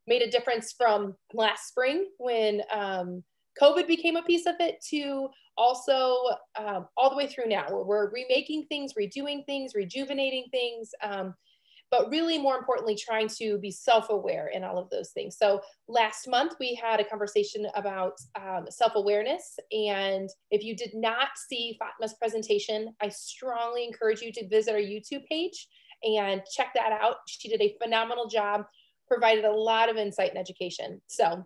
made a difference from last spring when COVID became a piece of it to also all the way through now, where we're remaking things, redoing things, rejuvenating things, but really more importantly, trying to be self-aware in all of those things. So last month we had a conversation about self-awareness. And if you did not see Fatma's presentation, I strongly encourage you to visit our YouTube page and check that out. She did a phenomenal job, provided a lot of insight and education. So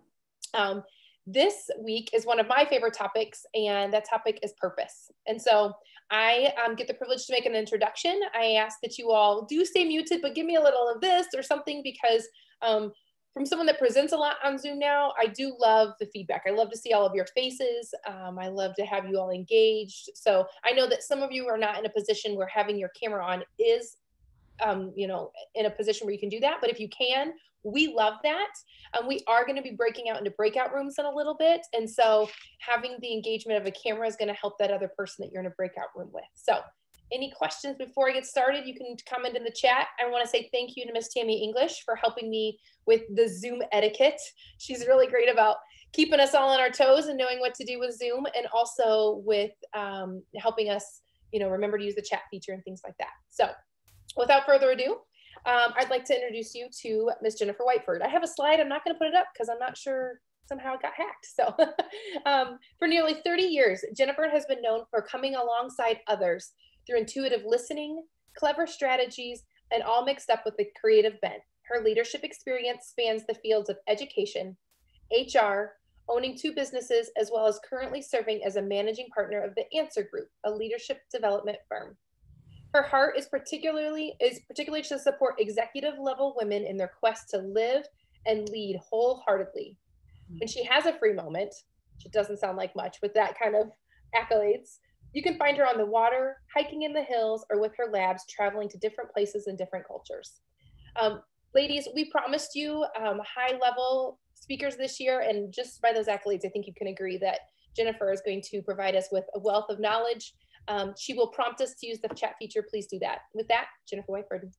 this week is one of my favorite topics, and that topic is purpose. And so I get the privilege to make an introduction. I ask that you all do stay muted, but give me a little of this or something, because from someone that presents a lot on Zoom now, I do love the feedback. I love to see all of your faces. I love to have you all engaged. So I know that some of you are not in a position where having your camera on is in a position where you can do that. But if you can, we love that. We are going to be breaking out into breakout rooms in a little bit. And so having the engagement of a camera is going to help that other person that you're in a breakout room with. So any questions before I get started, you can comment in the chat. I want to say thank you to Miss Tammy English for helping me with the Zoom etiquette. She's really great about keeping us all on our toes and knowing what to do with Zoom, and also with helping us, remember to use the chat feature and things like that. So without further ado, I'd like to introduce you to Miss Jennifer Whiteford. I have a slide. I'm not going to put it up because I'm not sure, somehow it got hacked. So for nearly 30 years, Jennifer has been known for coming alongside others through intuitive listening, clever strategies, and all mixed up with a creative bent. Her leadership experience spans the fields of education, HR, owning 2 businesses, as well as currently serving as a managing partner of the Answer Group, a leadership development firm. Her heart is particularly to support executive level women in their quest to live and lead wholeheartedly. When she has a free moment, which doesn't sound like much with that kind of accolades, you can find her on the water, hiking in the hills, or with her labs, traveling to different places and different cultures. Ladies, we promised you high level speakers this year, and just by those accolades, I think you can agree that Jennifer is going to provide us with a wealth of knowledge. She will prompt us to use the chat feature. Please do that. With that, Jennifer Whiteford.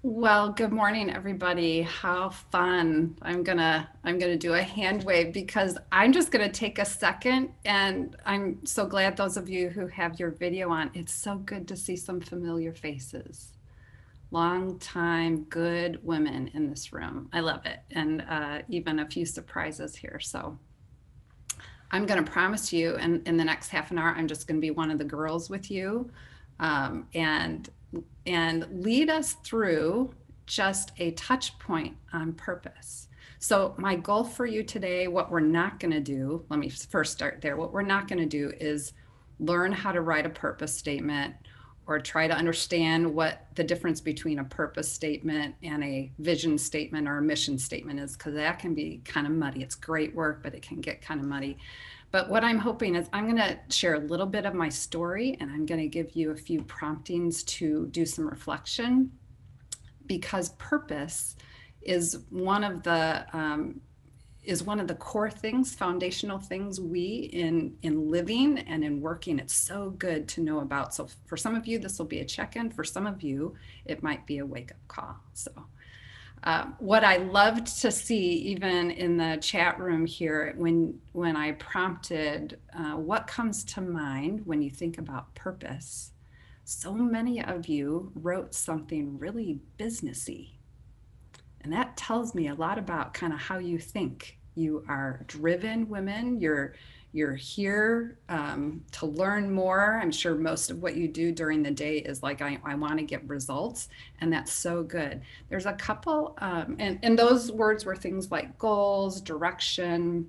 Well, good morning, everybody. How fun. I'm gonna do a hand wave because I'm just gonna take a second, and I'm so glad those of you who have your video on. It's so good to see some familiar faces. Long time good women in this room. I love it. And even a few surprises here. So I'm going to promise you in the next half an hour, I'm just going to be one of the girls with you and lead us through just a touch point on purpose. So my goal for you today, what we're not going to do, let me first start there. What we're not going to do is learn how to write a purpose statement or try to understand what the difference between a purpose statement and a vision statement or a mission statement is, because that can be kind of muddy. It's great work, but it can get kind of muddy. But what I'm hoping is I'm going to share a little bit of my story, and I'm going to give you a few promptings to do some reflection, because purpose is one of the core things, foundational things we in living and in working, it's so good to know about. So for some of you, this will be a check-in. For some of you, it might be a wake-up call. So what I loved to see, even in the chat room here, when I prompted what comes to mind when you think about purpose, so many of you wrote something really businessy. And that tells me a lot about kind of how you think. You are driven women. You're here to learn more. I'm sure most of what you do during the day is like, I want to get results. And that's so good. There's a couple, and those words were things like goals, direction.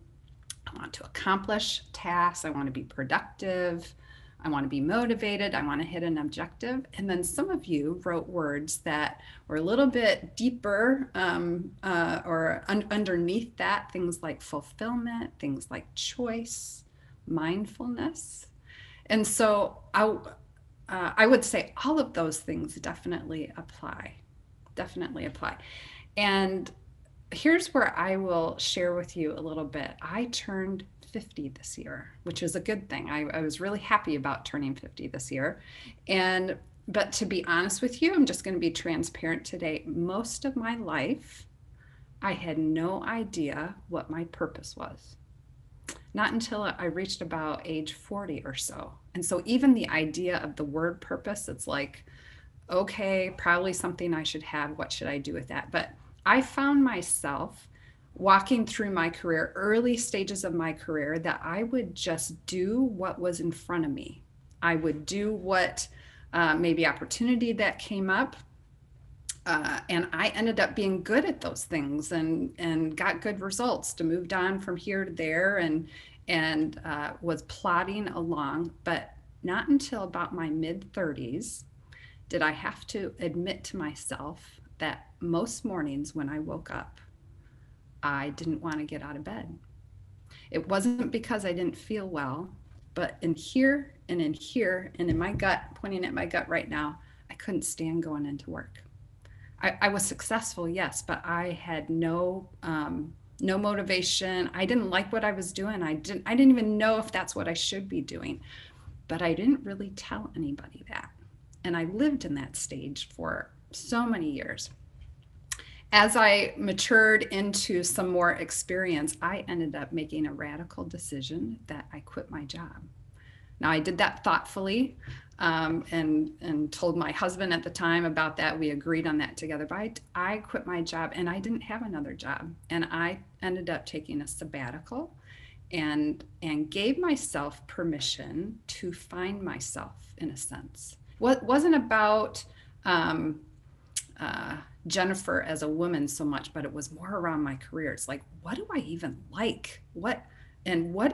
I want to accomplish tasks. I want to be productive. I want to be motivated. I want to hit an objective. And then some of you wrote words that were a little bit deeper underneath that, things like fulfillment, things like choice, mindfulness. And so I would say all of those things definitely apply. And here's where I will share with you a little bit. I turned 50 this year, which is a good thing. I was really happy about turning 50 this year. But to be honest with you, I'm just going to be transparent today. Most of my life I had no idea what my purpose was. Not until I reached about age 40 or so. And so, even the idea of the word purpose, it's like, okay, probably something I should have. What should I do with that? But I found myself walking through my career, early stages of my career, that I would just do what was in front of me. I would do what maybe opportunity that came up, and I ended up being good at those things and got good results. To moved on from here to there and was plodding along, but not until about my mid 30s did I have to admit to myself that most mornings when I woke up, I didn't want to get out of bed. It wasn't because I didn't feel well, but in here and in here and in my gut, pointing at my gut right now, I couldn't stand going into work. I was successful, yes, but I had no motivation. I didn't like what I was doing. I didn't even know if that's what I should be doing. But I didn't really tell anybody that. And I lived in that stage for so many years. As I matured into some more experience, I ended up making a radical decision that I quit my job. Now, I did that thoughtfully, and told my husband at the time about that. We agreed on that together. But I quit my job and I didn't have another job. And I ended up taking a sabbatical and gave myself permission to find myself in a sense. What wasn't about um, Jennifer as a woman so much, but it was more around my career. It's like, what do I even like? What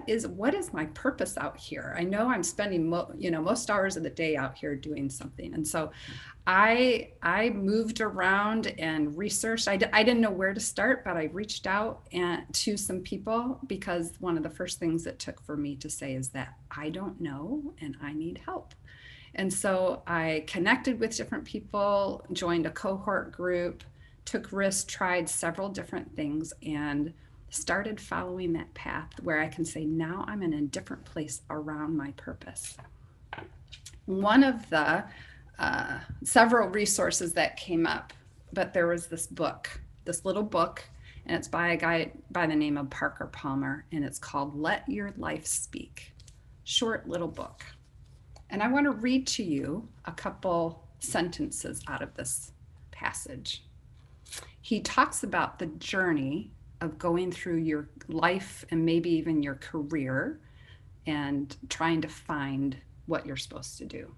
is my purpose out here? I know I'm spending most hours of the day out here doing something, and so I moved around and researched. I didn't know where to start, but I reached out to some people, because one of the first things it took for me to say is that I don't know and I need help. And so I connected with different people, joined a cohort group, took risks, tried several different things, and started following that path where I can say now I'm in a different place around my purpose. One of the several resources that came up, but there was this little book, and it's by a guy by the name of Parker Palmer, and it's called Let Your Life Speak. Short little book. And I want to read to you a couple sentences out of this passage. He talks about the journey of going through your life and maybe even your career and trying to find what you're supposed to do.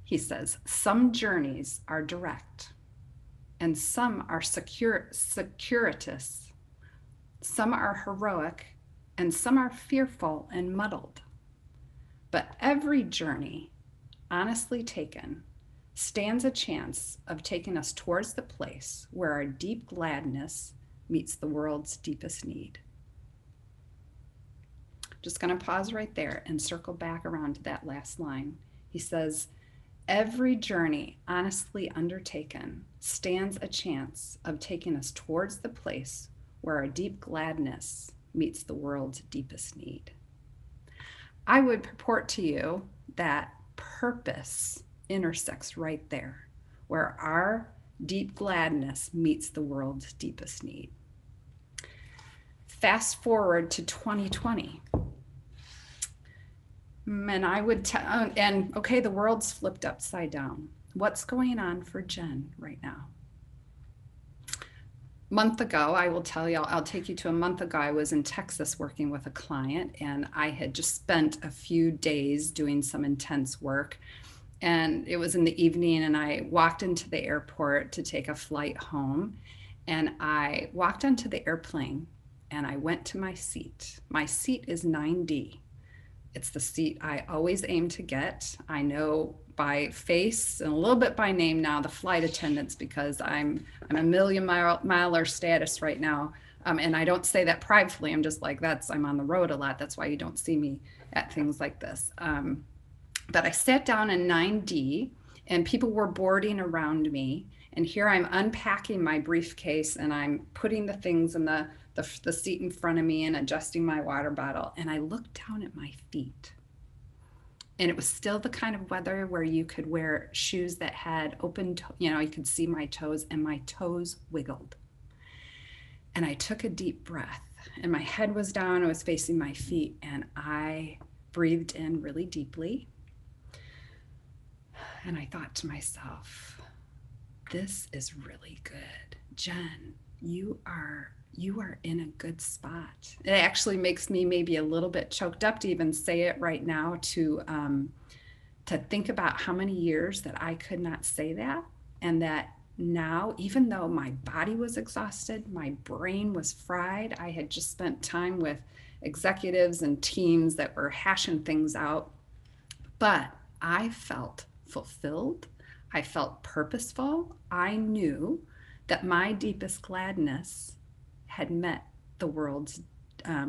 He says, some journeys are direct and some are circuitous. Some are heroic and some are fearful and muddled. But every journey, honestly taken, stands a chance of taking us towards the place where our deep gladness meets the world's deepest need. Just going to pause right there and circle back around to that last line. He says, every journey honestly undertaken stands a chance of taking us towards the place where our deep gladness meets the world's deepest need. I would purport to you that purpose intersects right there, where our deep gladness meets the world's deepest need. Fast forward to 2020. And I would tell, and okay, the world's flipped upside down. What's going on for Jen right now? Month ago, I will tell you, I'll take you to a month ago. I was in Texas working with a client, and I had just spent a few days doing some intense work. And it was in the evening, and I walked into the airport to take a flight home. And I walked onto the airplane and I went to my seat. My seat is 9D. It's the seat I always aim to get. I know by face and a little bit by name now the flight attendants, because I'm a million miler status right now. And I don't say that pridefully. I'm just like, I'm on the road a lot. That's why you don't see me at things like this. But I sat down in 9D and people were boarding around me. And here I'm unpacking my briefcase and I'm putting the things in the seat in front of me and adjusting my water bottle. And I looked down at my feet. And it was still the kind of weather where you could wear shoes that had open, you could see my toes, and my toes wiggled. And I took a deep breath, and my head was down. I was facing my feet, and I breathed in really deeply. And I thought to myself, this is really good. Jen, you are in a good spot. It actually makes me maybe a little bit choked up to even say it right now, to think about how many years that I could not say that, and that now, even though my body was exhausted, my brain was fried, I had just spent time with executives and teams that were hashing things out, but I felt fulfilled. I felt purposeful. I knew that my deepest gladness had met the world's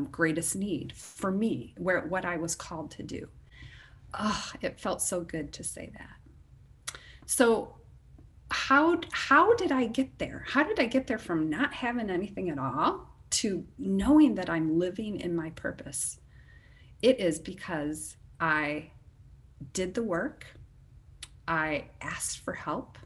greatest need for me, where what I was called to do. Oh, it felt so good to say that. So how did I get there? How did I get there from not having anything at all to knowing that I'm living in my purpose? It is because I did the work, I asked for help,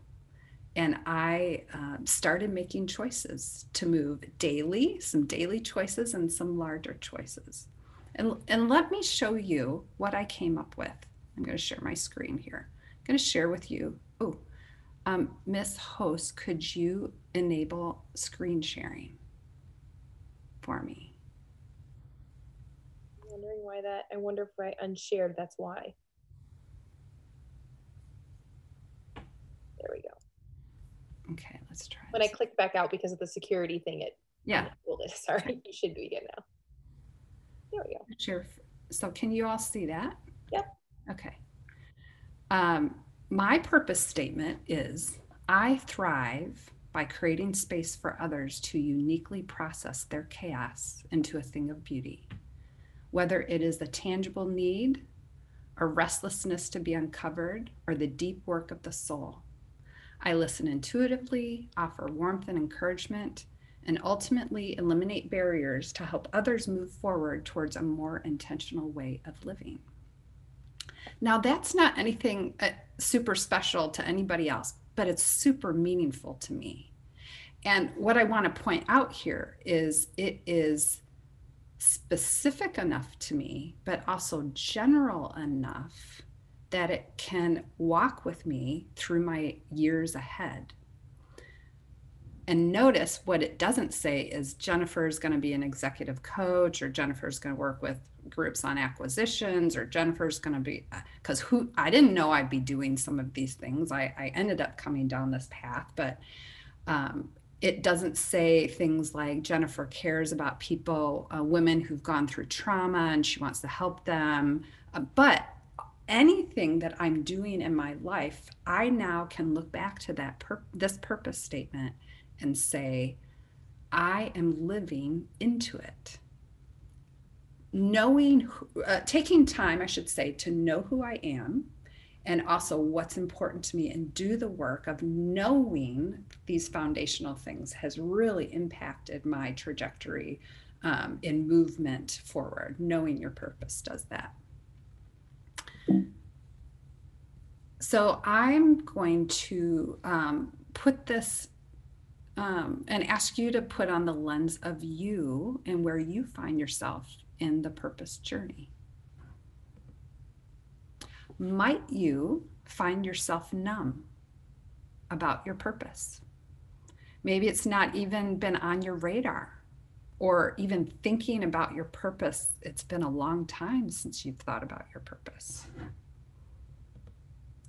and I started making choices to move daily, some daily choices and some larger choices. And let me show you what I came up with. I'm going to share my screen here. I'm going to share with you. Oh, Miss Host, could you enable screen sharing for me? I'm wondering why that. I wonder if I unshared, that's why. There we go. Okay, let's try When this. I clicked back out because of the security thing, it Yeah. enabled it. Sorry, you should be good now. There we go. Share. So can you all see that? Yep. Okay. My purpose statement is I thrive by creating space for others to uniquely process their chaos into a thing of beauty. Whether it is a tangible need, a restlessness to be uncovered, or the deep work of the soul. I listen intuitively, offer warmth and encouragement, and ultimately eliminate barriers to help others move forward towards a more intentional way of living. Now, that's not anything super special to anybody else, but it's super meaningful to me. And what I want to point out here is it is specific enough to me, but also general enough that it can walk with me through my years ahead. And notice what it doesn't say is Jennifer's going to be an executive coach, or Jennifer's going to work with groups on acquisitions, or Jennifer's going to be, because who I didn't know I'd be doing some of these things. I ended up coming down this path, but it doesn't say things like Jennifer cares about people, women who've gone through trauma, and she wants to help them. But anything that I'm doing in my life, I now can look back to this purpose statement and say, I am living into it. Taking time, I should say, to know who I am, and also what's important to me, and do the work of knowing these foundational things has really impacted my trajectory in movement forward. Knowing your purpose does that. So I'm going to put this and ask you to put on the lens of you and where you find yourself in the purpose journey. Might you find yourself numb about your purpose? Maybe it's not even been on your radar, or even thinking about your purpose. It's been a long time since you've thought about your purpose.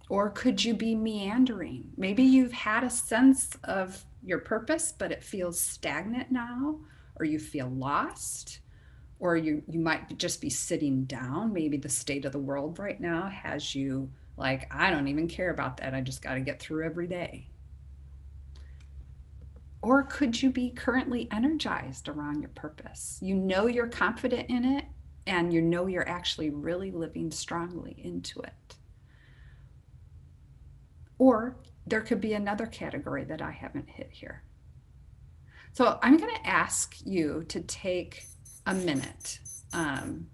Or could you be meandering? Maybe you've had a sense of your purpose, but it feels stagnant now, or you feel lost, or you might just be sitting down. Maybe the state of the world right now has you like, I don't even care about that. I just got to get through every day. Or could you be currently energized around your purpose? You know you're confident in it, and you know you're actually really living strongly into it. Or there could be another category that I haven't hit here. So I'm going to ask you to take a minute, and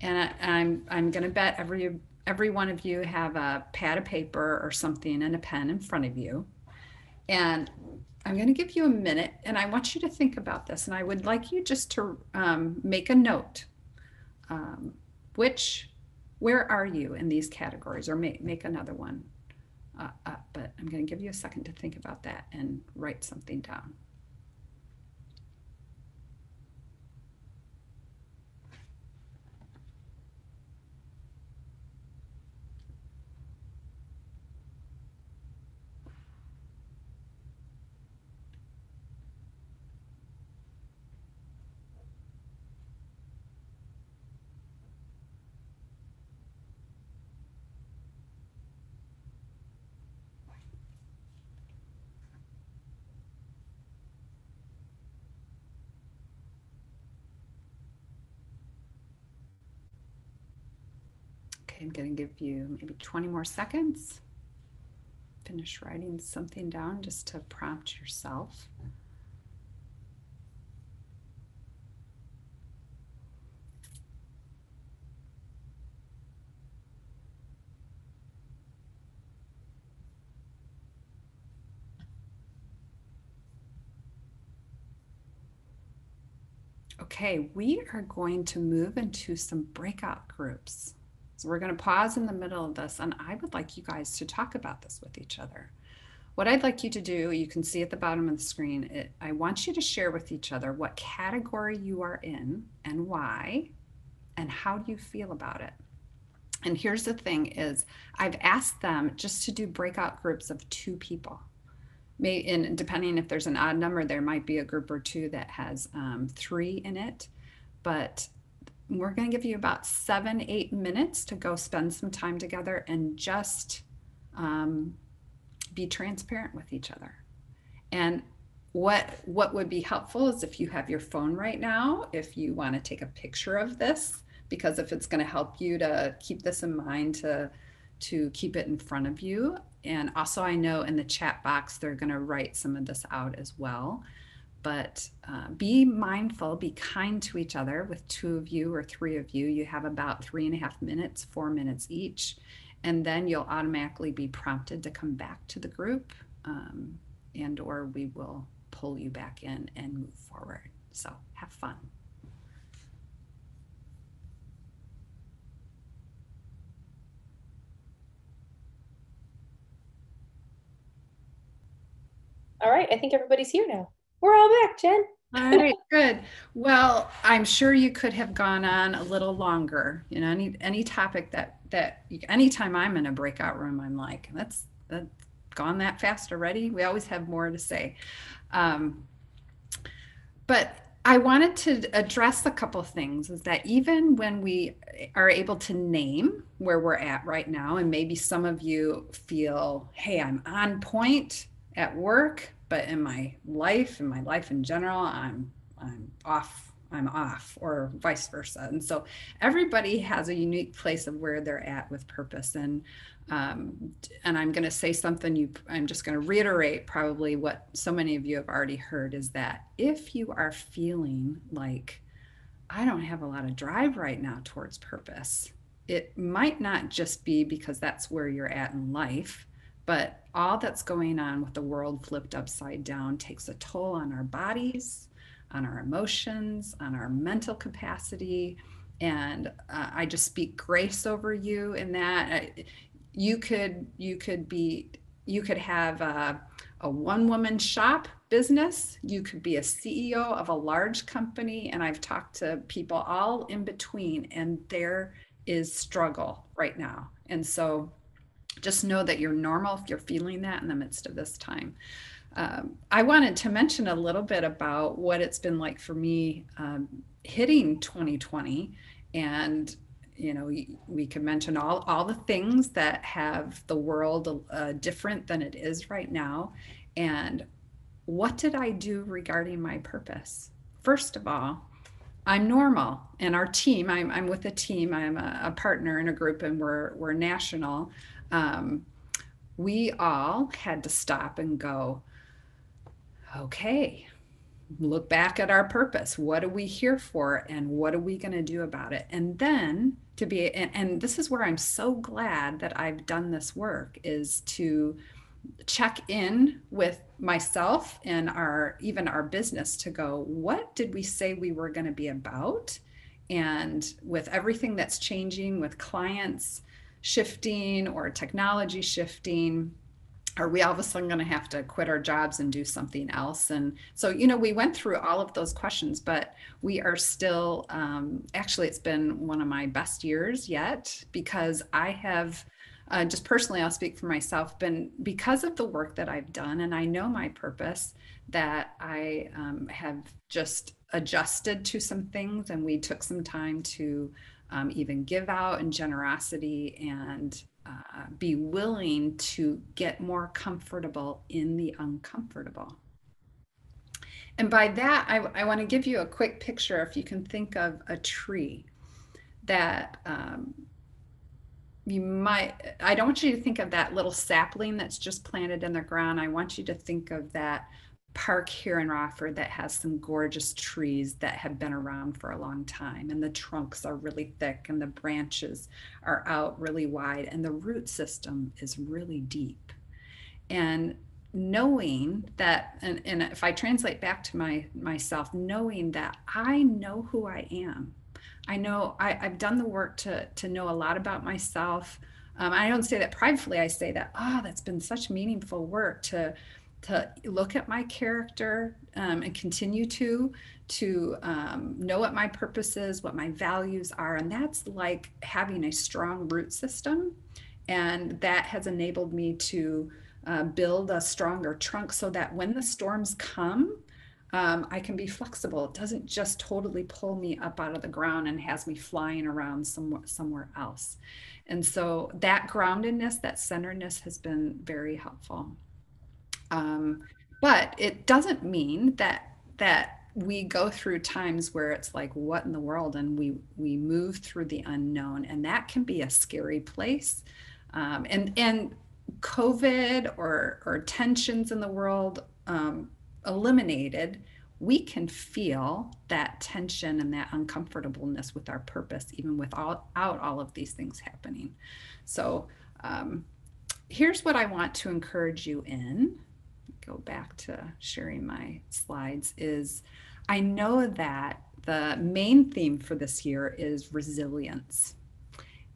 I'm going to bet every one of you have a pad of paper or something and a pen in front of you. And I'm going to give you a minute and I want you to think about this. And I would like you just to make a note. Um, which, where are you in these categories? Or make another one up. But I'm going to give you a second to think about that and write something down. Okay, I'm going to give you maybe 20 more seconds. Finish writing something down just to prompt yourself. Okay, we are going to move into some breakout groups. So we're going to pause in the middle of this, and I would like you guys to talk about this with each other. What I'd like you to do, you can see at the bottom of the screen, I want you to share with each other what category you are in and why, and how do you feel about it. And here's the thing is I've asked them just to do breakout groups of 2 people. And depending if there's an odd number, there might be a group or 2 that has 3 in it. But we're going to give you about 7-8 minutes to go spend some time together and just be transparent with each other. And what would be helpful is if you have your phone right now, if you want to take a picture of this, because if it's going to help you to keep this in mind, to keep it in front of you. And also, I know in the chat box, they're going to write some of this out as well. But be mindful, be kind to each other. With 2 of you or 3 of you, you have about 3.5 minutes, 4 minutes each. And then you'll automatically be prompted to come back to the group, and or we will pull you back in and move forward. So have fun. All right, I think everybody's here now. We're all back, Jen. All right, good. Well, I'm sure you could have gone on a little longer. You know, any topic that anytime I'm in a breakout room, I'm like, that's gone that fast already. We always have more to say. But I wanted to address a couple of things is that even when we are able to name where we're at right now, and maybe some of you feel, hey, I'm on point at work, but in my life in general, I'm off, or vice versa. And so everybody has a unique place of where they're at with purpose. And I'm going to say something I'm just going to reiterate probably what so many of you have already heard is that if you are feeling like I don't have a lot of drive right now towards purpose, it might not just be because that's where you're at in life, but all that's going on with the world flipped upside down takes a toll on our bodies, on our emotions, on our mental capacity. And I just speak grace over you in that. You could have a one-woman shop business. You could be a CEO of a large company. And I've talked to people all in between, and there is struggle right now. And so just know that you're normal if you're feeling that in the midst of this time. I wanted to mention a little bit about what it's been like for me hitting 2020. And, you know, we could mention all the things that have the world different than it is right now. And what did I do regarding my purpose? First of all, I'm normal, and our team, I'm with a team, I'm a partner in a group, and we're national. We all had to stop and go, okay, look back at our purpose. What are we here for? And what are we going to do about it? And then and this is where I'm so glad that I've done this work, is to check in with myself and even our business to go, what did we say we were going to be about? And with everything that's changing, with clients shifting or technology shifting, are we all of a sudden going to have to quit our jobs and do something else? And so, we went through all of those questions, but we are still, actually, it's been one of my best years yet, because I have, just personally, I'll speak for myself, been because of the work that I've done, and I know my purpose, that I have just adjusted to some things, and we took some time to even give out in generosity and be willing to get more comfortable in the uncomfortable. And by that, I want to give you a quick picture. If you can think of a tree that I don't want you to think of that little sapling that's just planted in the ground. I want you to think of that park here in Rockford that has some gorgeous trees that have been around for a long time, and the trunks are really thick and the branches are out really wide and the root system is really deep. And knowing that, and if I translate back to myself, knowing that I know who I am. I know I've done the work to know a lot about myself. I don't say that pridefully. I say that, that's been such meaningful work to look at my character, and continue to know what my purpose is, what my values are. And that's like having a strong root system. And that has enabled me to build a stronger trunk so that when the storms come, I can be flexible. It doesn't just totally pull me up out of the ground and has me flying around somewhere else. And so that groundedness, that centeredness has been very helpful. Um, but it doesn't mean that we go through times where it's like, what in the world? And we move through the unknown, and that can be a scary place. And COVID or tensions in the world eliminated, we can feel that tension and that uncomfortableness with our purpose, even without all of these things happening. So here's what I want to encourage you in. Go back to sharing my slides. Is I know that the main theme for this year is resilience.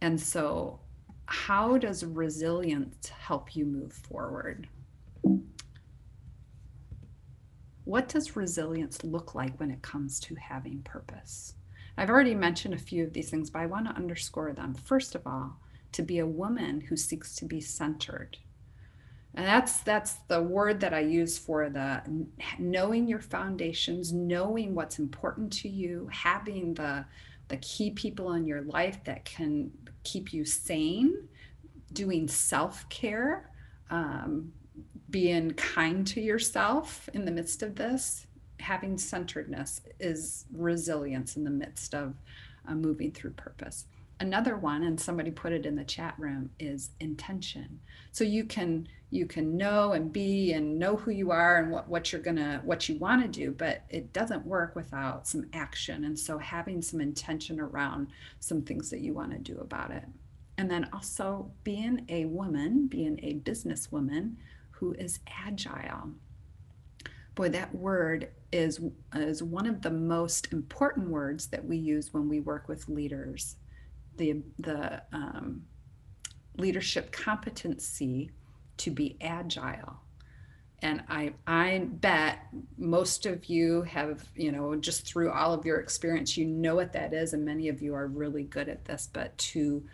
And so how does resilience help you move forward? What does resilience look like when it comes to having purpose? I've already mentioned a few of these things, but I want to underscore them. First of all, to be a woman who seeks to be centered. And that's the word that I use for the knowing your foundations, knowing what's important to you, having the key people in your life that can keep you sane, doing self-care, being kind to yourself in the midst of this. Having centeredness is resilience in the midst of moving through purpose. Another one, and somebody put it in the chat room, is intention. So you can know and be and know who you are and what you want to do, but it doesn't work without some action. And so having some intention around some things that you want to do about it. And then also being a woman, being a businesswoman who is agile. Boy, that word is one of the most important words that we use when we work with leaders. The leadership competency to be agile. And I bet most of you have, just through all of your experience, you know what that is, and many of you are really good at this. But to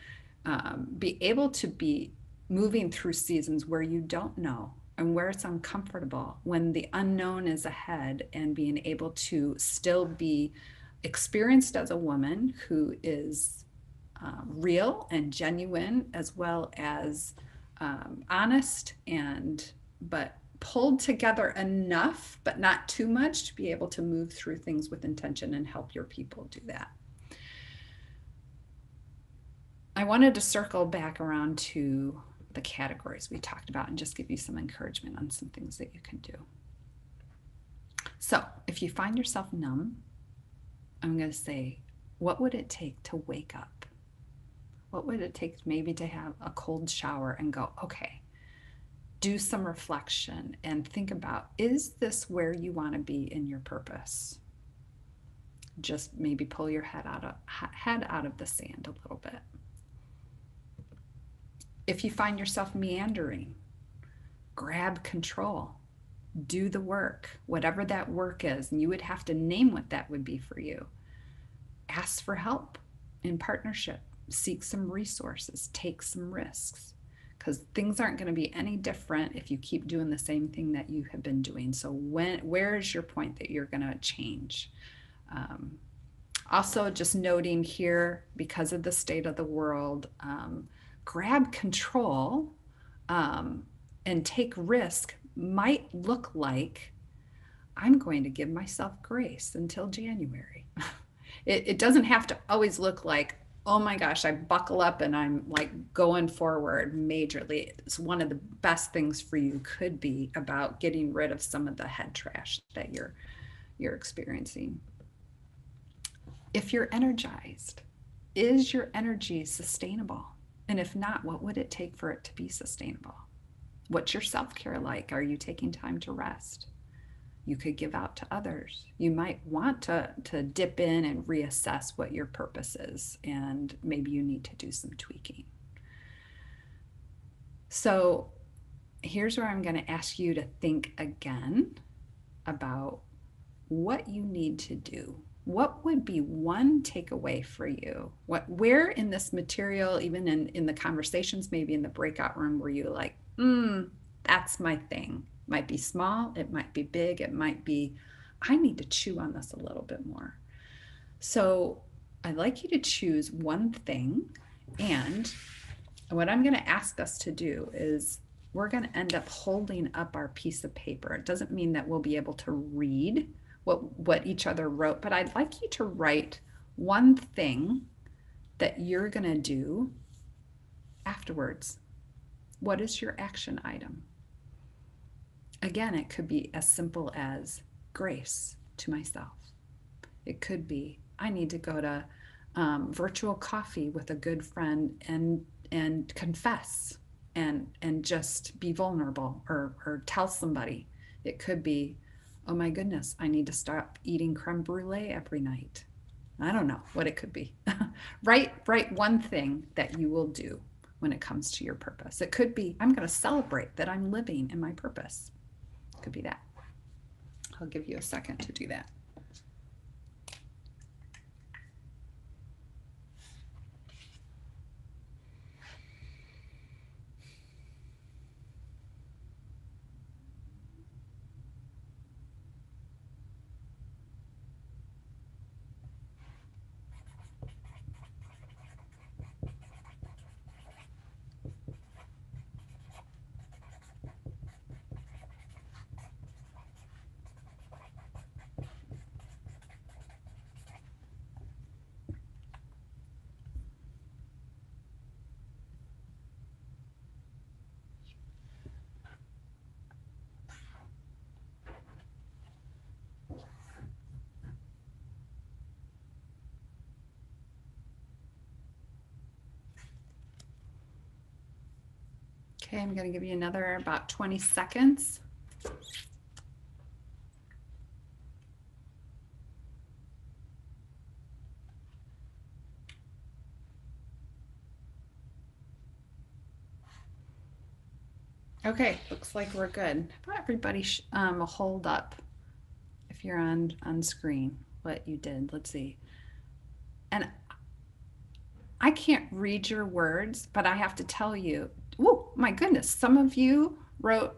be able to be moving through seasons where you don't know and where it's uncomfortable, when the unknown is ahead, and being able to still be experienced as a woman who is real and genuine, as well as honest, but pulled together enough, but not too much, to be able to move through things with intention and help your people do that. I wanted to circle back around to the categories we talked about and just give you some encouragement on some things that you can do. So if you find yourself numb, I'm going to say, what would it take to wake up? What would it take maybe to have a cold shower and go, okay, do some reflection and think about, is this where you want to be in your purpose? Just maybe pull your head out of the sand a little bit. If you find yourself meandering, grab control. Do the work, whatever that work is, and you would have to name what that would be for you. Ask for help in partnership, seek some resources, take some risks, because things aren't going to be any different if you keep doing the same thing that you have been doing. So where is your point that you're going to change? Also, just noting here, because of the state of the world, grab control and take risk might look like, I'm going to give myself grace until January. It doesn't have to always look like, oh my gosh, I buckle up and I'm like going forward majorly. It's one of the best things for you could be about getting rid of some of the head trash that you're experiencing. If you're energized, is your energy sustainable? And if not, what would it take for it to be sustainable? What's your self-care like? Are you taking time to rest? You could give out to others. You might want to dip in and reassess what your purpose is, and maybe you need to do some tweaking. So here's where I'm going to ask you to think again about what you need to do. What would be one takeaway for you? Where in this material, even in the conversations, maybe in the breakout room, were you like, that's my thing? It might be small, it might be big, it might be, I need to chew on this a little bit more. So I'd like you to choose one thing, and what I'm going to ask us to do is we're going to end up holding up our piece of paper. It doesn't mean that we'll be able to read what each other wrote, but I'd like you to write one thing that you're going to do afterwards. What is your action item? Again, it could be as simple as grace to myself. It could be, I need to go to virtual coffee with a good friend and confess and just be vulnerable or tell somebody. It could be, oh my goodness, I need to stop eating creme brulee every night. I don't know what it could be. Write one thing that you will do when it comes to your purpose. It could be, I'm going to celebrate that I'm living in my purpose. It could be that. I'll give you a second to do that. Okay, I'm going to give you another about 20 seconds. Okay, looks like we're good. How about everybody hold up if you're on screen what you did. Let's see. And I can't read your words, but I have to tell you, oh my goodness, some of you wrote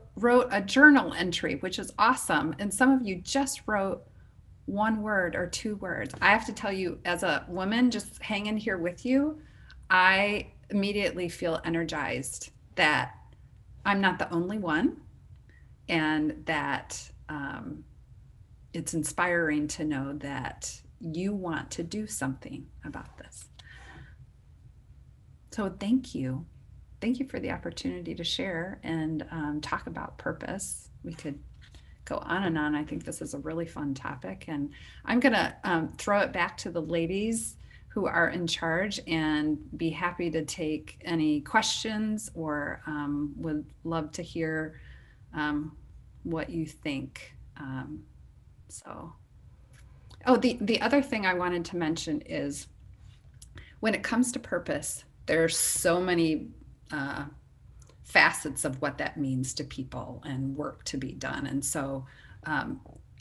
a journal entry, which is awesome. And some of you just wrote one word or two words. I have to tell you, as a woman just hanging here with you, I immediately feel energized that I'm not the only one, and that it's inspiring to know that you want to do something about this. So thank you. Thank you for the opportunity to share and talk about purpose. We could go on and on. I think this is a really fun topic, and I'm going to throw it back to the ladies who are in charge, and be happy to take any questions, or would love to hear what you think. So, oh, the other thing I wanted to mention is when it comes to purpose, there's so many facets of what that means to people and work to be done. And so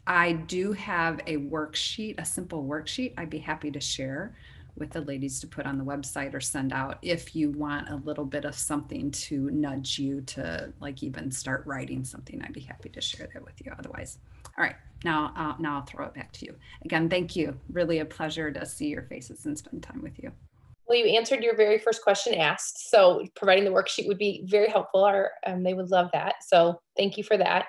I do have a worksheet, a simple worksheet I'd be happy to share with the ladies to put on the website or send out if you want a little bit of something to nudge you to like even start writing something. I'd be happy to share that with you otherwise. All right, now I'll throw it back to you. Again, thank you. Really a pleasure to see your faces and spend time with you. Well, you answered your very first question asked. So providing the worksheet would be very helpful. They would love that. So thank you for that.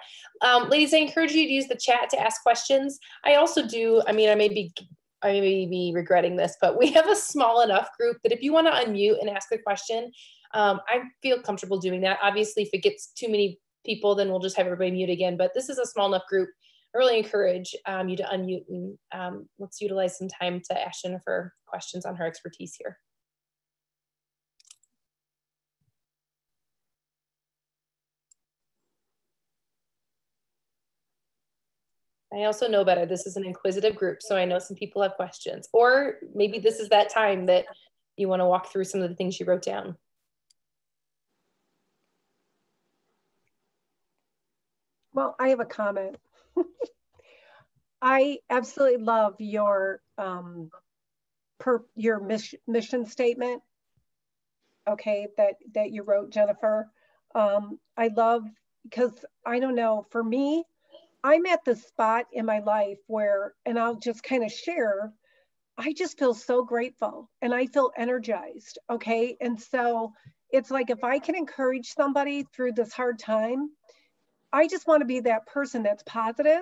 Ladies, I encourage you to use the chat to ask questions. I also do, I may be regretting this, but we have a small enough group that if you want to unmute and ask a question, I feel comfortable doing that. Obviously, if it gets too many people, then we'll just have everybody mute again. But this is a small enough group. I really encourage you to unmute, and let's utilize some time to ask Jennifer questions on her expertise here. I also know better. This is an inquisitive group, so I know some people have questions. Or maybe this is that time that you want to walk through some of the things you wrote down. Well, I have a comment. I absolutely love your mission statement, okay, that you wrote, Jennifer. I love, because I don't know, for me, I'm at the spot in my life where, and I'll just kind of share, I just feel so grateful and I feel energized, okay? And so it's like, if I can encourage somebody through this hard time, I just want to be that person that's positive.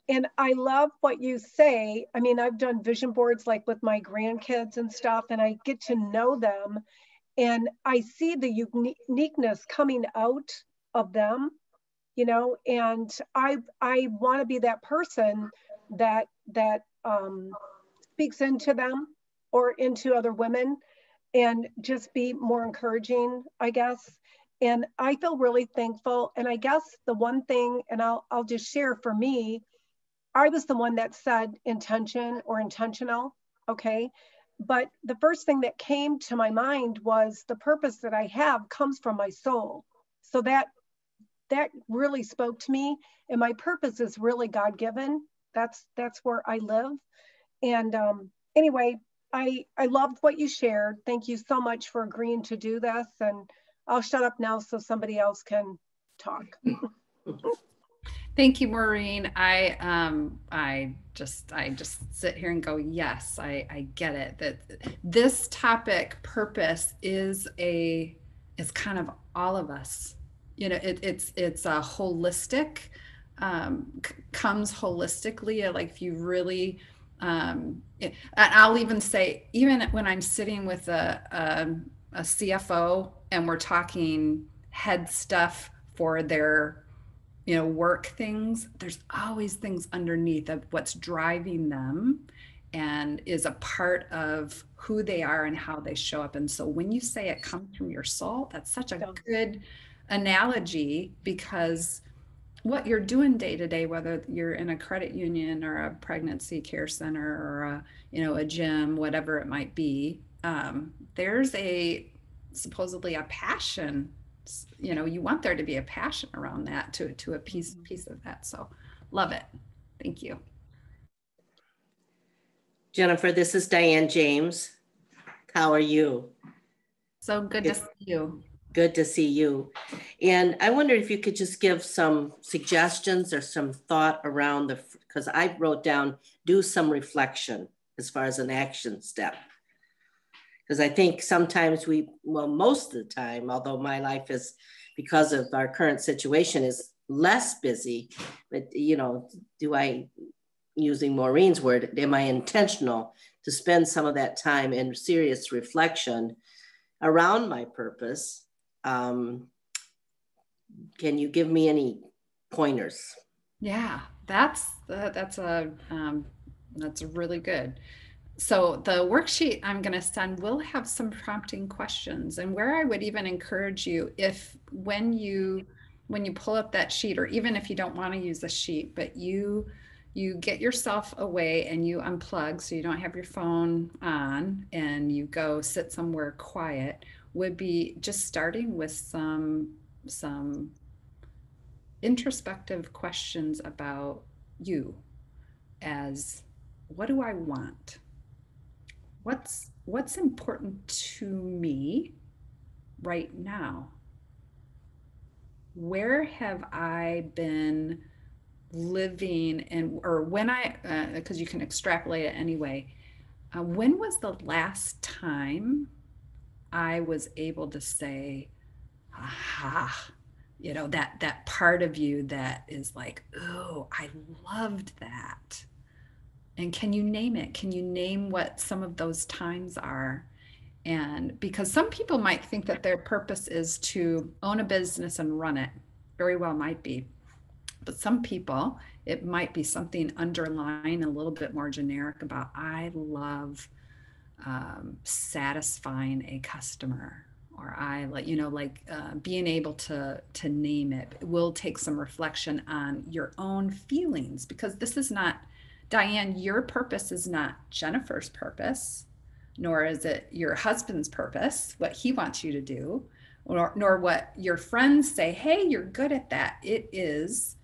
And I love what you say. I mean, I've done vision boards like with my grandkids and stuff, and I get to know them and I see the uniqueness coming out of them, you know, and I want to be that person that speaks into them or into other women and just be more encouraging, I guess. And I feel really thankful. And I guess the one thing, and I'll just share, for me, I was the one that said intention or intentional, okay? But the first thing that came to my mind was the purpose that I have comes from my soul. So that really spoke to me. And my purpose is really God-given. That's where I live. And anyway, I loved what you shared. Thank you so much for agreeing to do this. And I'll shut up now so somebody else can talk. Thank you, Maureen. I just sit here and go, yes, I get it. That this topic, purpose, is kind of all of us. You know, it's a holistic, comes holistically. Like if you really, I'll even say, even when I'm sitting with a CFO and we're talking head stuff for their, you know, work things, there's always things underneath of what's driving them and is a part of who they are and how they show up. And so when you say it comes from your soul, that's such a good analogy, because what you're doing day to day, whether you're in a credit union or a pregnancy care center or a gym, whatever it might be, there's supposedly a passion. You know, you want there to be a passion around that, to a piece of that. So love it. Thank you. Jennifer, this is Diane James. How are you? So good to see you. Good to see you. And I wonder if you could just give some suggestions or some thought around because I wrote down, do some reflection as far as an action step. Because I think sometimes most of the time, although my life is, because of our current situation, is less busy, but, you know, using Maureen's word, am I intentional to spend some of that time in serious reflection around my purpose? Can you give me any pointers? Yeah, that's really good. So the worksheet I'm going to send will have some prompting questions, and where I would even encourage you, if when you pull up that sheet, or even if you don't want to use a sheet, but you get yourself away and you unplug so you don't have your phone on, and you go sit somewhere quiet, would be just starting with some introspective questions about you, as what do I want? What's important to me right now? Where have I been living, and or when I because you can extrapolate it anyway. When was the last time I was able to say, aha, that part of you that is like, oh, I loved that. And can you name it? Can you name what some of those times are? And because some people might think that their purpose is to own a business and run it, very well might be. But some people, it might be something underlying a little bit more generic about, I love satisfying a customer, or I like, being able to name it. It will take some reflection on your own feelings, because this is not, Diane, your purpose is not Jennifer's purpose, nor is it your husband's purpose, what he wants you to do, nor what your friends say, hey, you're good at that. It is,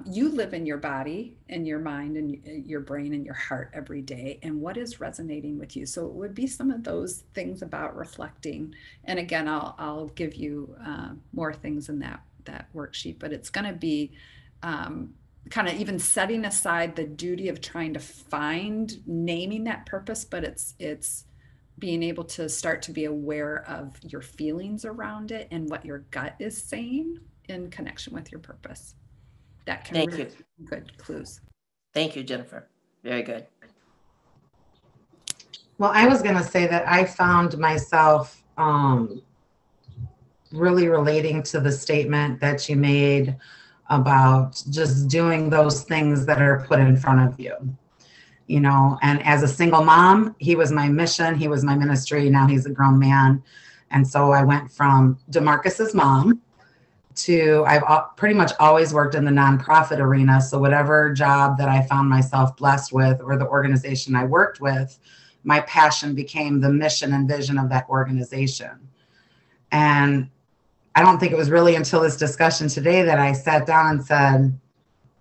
you live in your body and your mind and your brain and your heart every day, and what is resonating with you. So it would be some of those things about reflecting. And again, I'll give you more things in that worksheet, but it's going to be kind of even setting aside the duty of trying to find naming that purpose, but it's being able to start to be aware of your feelings around it and what your gut is saying in connection with your purpose. That can Thank really you. be good clues. Thank you, Jennifer. Very good. Well, I was going to say that I found myself really relating to the statement that you made about just doing those things that are put in front of you. And as a single mom, he was my mission, he was my ministry. Now he's a grown man. And so I went from DeMarcus's mom to, I've pretty much always worked in the nonprofit arena. So whatever job that I found myself blessed with, or the organization I worked with, my passion became the mission and vision of that organization. And I don't think it was really until this discussion today that I sat down and said,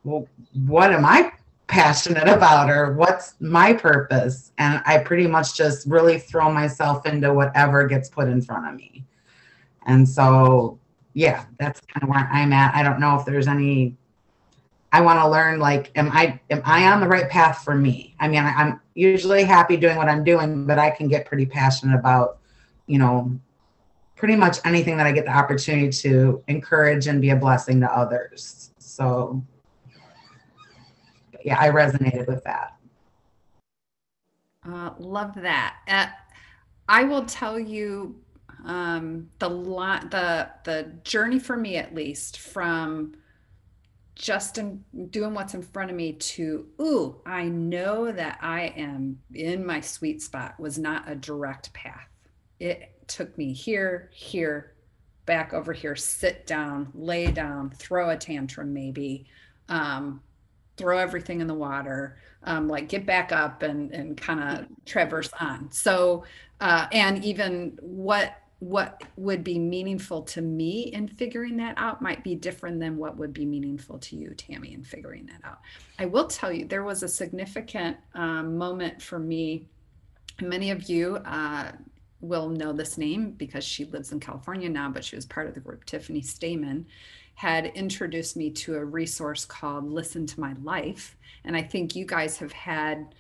well, what am I passionate about, or what's my purpose? And I pretty much just really throw myself into whatever gets put in front of me. And so, yeah, that's kind of where I'm at. I don't know if there's any, I want to learn, like, am I on the right path for me? I mean, I'm usually happy doing what I'm doing, but I can get pretty passionate about, pretty much anything that I get the opportunity to encourage and be a blessing to others. So yeah, I resonated with that. Love that. I will tell you the journey for me, at least, from just doing what's in front of me to, ooh, I know that I am in my sweet spot, was not a direct path. It took me here, back over here, sit down, lay down, throw a tantrum, maybe, throw everything in the water, like get back up and kind of traverse on. So, and even what would be meaningful to me in figuring that out might be different than what would be meaningful to you, Tammy, in figuring that out. I will tell you, there was a significant moment for me. Many of you will know this name because she lives in California now, but she was part of the group. Tiffany Stamen had introduced me to a resource called Listen to My Life. And I think you guys have had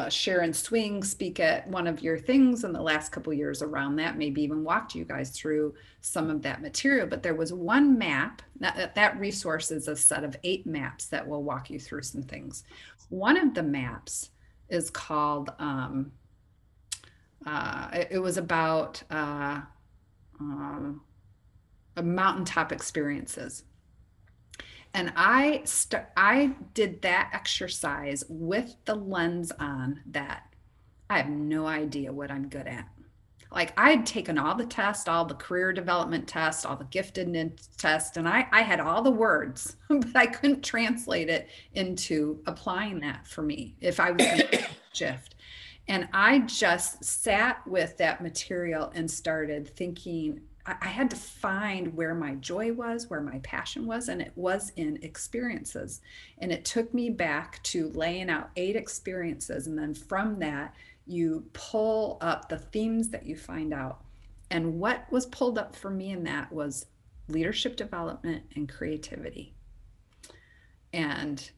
Sharon Swing speak at one of your things in the last couple of years around that, maybe even walked you guys through some of that material. But there was one map, that resource is a set of 8 maps that will walk you through some things. One of the maps is called, it was about mountaintop experiences. And I did that exercise with the lens on that I have no idea what I'm good at. Like I'd taken all the tests, all the career development tests, all the giftedness tests, and I had all the words, but I couldn't translate it into applying that for me if I was going to shift. And I just sat with that material and started thinking I had to find where my joy was, where my passion was, and it was in experiences. And it took me back to laying out 8 experiences. And then from that, you pull up the themes that you find out. And what was pulled up for me in that was leadership development and creativity. And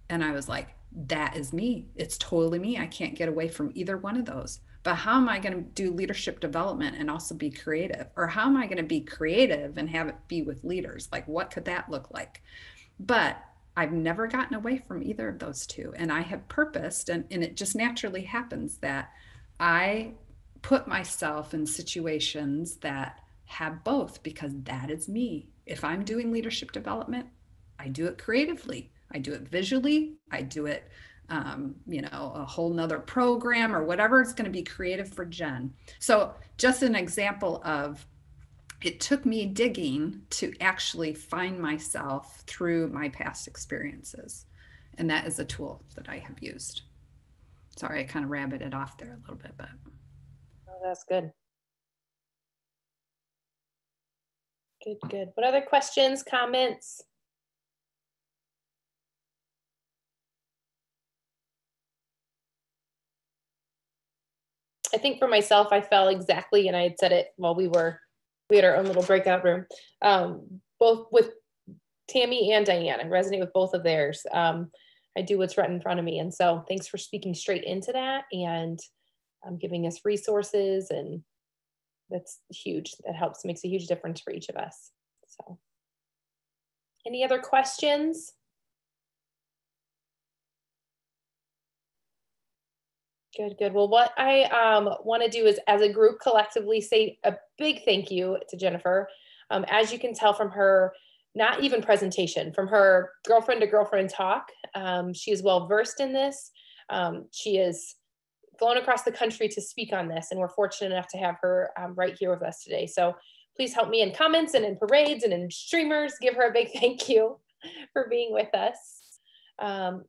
I was like, that is me. It's totally me. I can't get away from either one of those. But how am I going to do leadership development and also be creative? Or how am I going to be creative and have it be with leaders? Like, what could that look like? But I've never gotten away from either of those two. And I have purposed, and it just naturally happens that I put myself in situations that have both because that is me. If I'm doing leadership development, I do it creatively. I do it visually. I do it, a whole nother program or whatever. It's going to be creative for Jen. So just an example of it took me digging to actually find myself through my past experiences. And that is a tool that I have used. Sorry, I kind of rabbited off there a little bit, but. Oh, that's good. Good. What other questions, comments? I think for myself, I felt exactly, and I had said it while we had our own little breakout room, both with Tammy and Diane. I resonate with both of theirs. I do what's right in front of me. And so thanks for speaking straight into that and giving us resources. And that's huge. That makes a huge difference for each of us. So any other questions? Good. Well, what I want to do is as a group collectively say a big thank you to Jennifer. As you can tell from her, not even presentation, from her girlfriend to girlfriend talk, she is well versed in this. She is flown across the country to speak on this, and we're fortunate enough to have her right here with us today. So please help me in comments and in parades and in streamers. Give her a big thank you for being with us.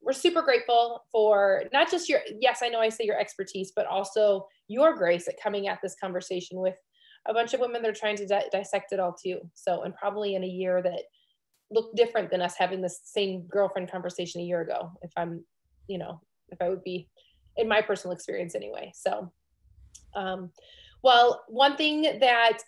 We're super grateful for not just yes, I know I say your expertise, but also your grace at coming at this conversation with a bunch of women that are trying to dissect it all too. So, and probably in a year that looked different than us having this same girlfriend conversation a year ago, if I would be in my personal experience anyway. So, well, one thing that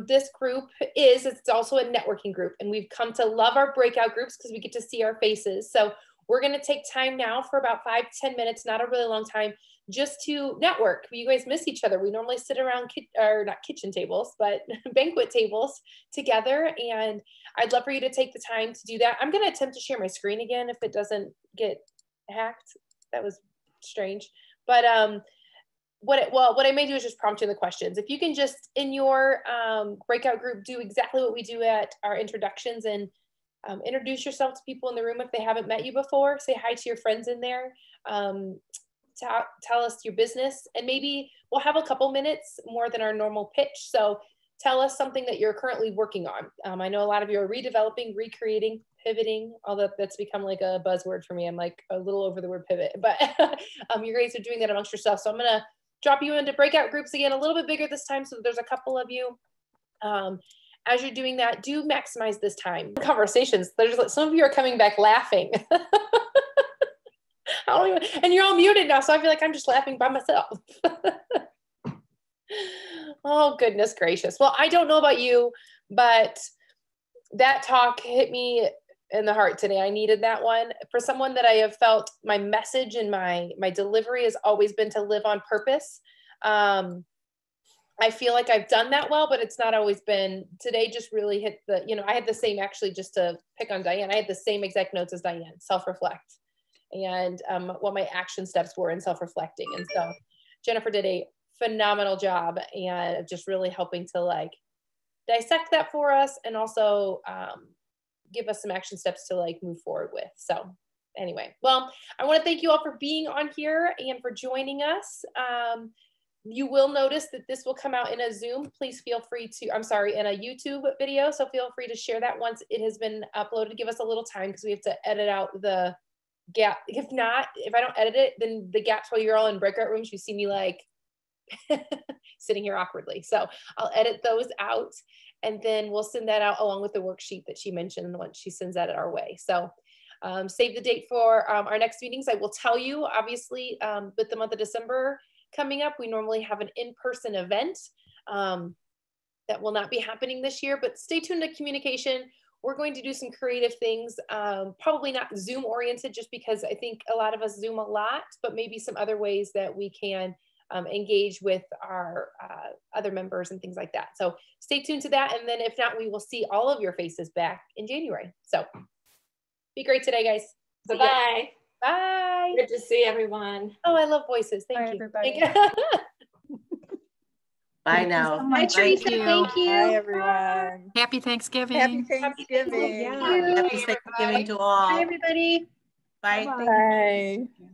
this group it's also a networking group, and we've come to love our breakout groups because we get to see our faces. So we're going to take time now for about 5 to 10 minutes, not a really long time, just to network. You guys miss each other. We normally sit around, not kitchen tables, but banquet tables together. And I'd love for you to take the time to do that. I'm going to attempt to share my screen again if it doesn't get hacked. That was strange. But what I may do is just prompt you in the questions. If you can just, in your breakout group, do exactly what we do at our introductions and introduce yourself to people in the room if they haven't met you before. Say hi to your friends in there. Tell us your business, and maybe we'll have a couple minutes more than our normal pitch. So tell us something that you're currently working on. I know a lot of you are redeveloping, recreating, pivoting, although that's become like a buzzword for me. I'm like a little over the word pivot, but you guys are doing that amongst yourself. So I'm going to drop you into breakout groups again, a little bit bigger this time. So there's a couple of you. As you're doing that, do maximize this time. Conversations, some of you are coming back laughing. And you're all muted now, so I feel like I'm just laughing by myself. Oh, goodness gracious. Well, I don't know about you, but that talk hit me in the heart today. I needed that one. For someone that I have felt my message and my delivery has always been to live on purpose. I feel like I've done that well, but it's not always been. Today just really hit I had the same, actually, just to pick on Diane, I had the same exact notes as Diane, self-reflect, and what my action steps were in self-reflecting. And so Jennifer did a phenomenal job and just really helping to dissect that for us, and also give us some action steps to like move forward with. So anyway, well, I want to thank you all for being on here and for joining us. You will notice that this will come out in a Zoom. Please feel free to, I'm sorry, in a YouTube video. So feel free to share that once it has been uploaded. Give us a little time because we have to edit out the gap. If not, if I don't edit it, then the gaps while you're all in breakout rooms, you see me like sitting here awkwardly. So I'll edit those out and then we'll send that out along with the worksheet that she mentioned once she sends that our way. So save the date for our next meetings. I will tell you, obviously, with the month of December coming up, we normally have an in-person event that will not be happening this year, but stay tuned to communication. We're going to do some creative things, probably not Zoom oriented, just because I think a lot of us Zoom a lot, but maybe some other ways that we can engage with our other members and things like that. So stay tuned to that. And then if not, we will see all of your faces back in January. So be great today, guys. Bye-bye. Bye. Good to see everyone. Oh, I love voices. Thank Bye, you. everybody. Thank you. Bye now. Hi, Teresa. Thank you. Bye, everyone. Happy Thanksgiving. Happy Thanksgiving. Yeah. Happy Thanksgiving to all. Bye, everybody. Bye. Bye-bye. Bye.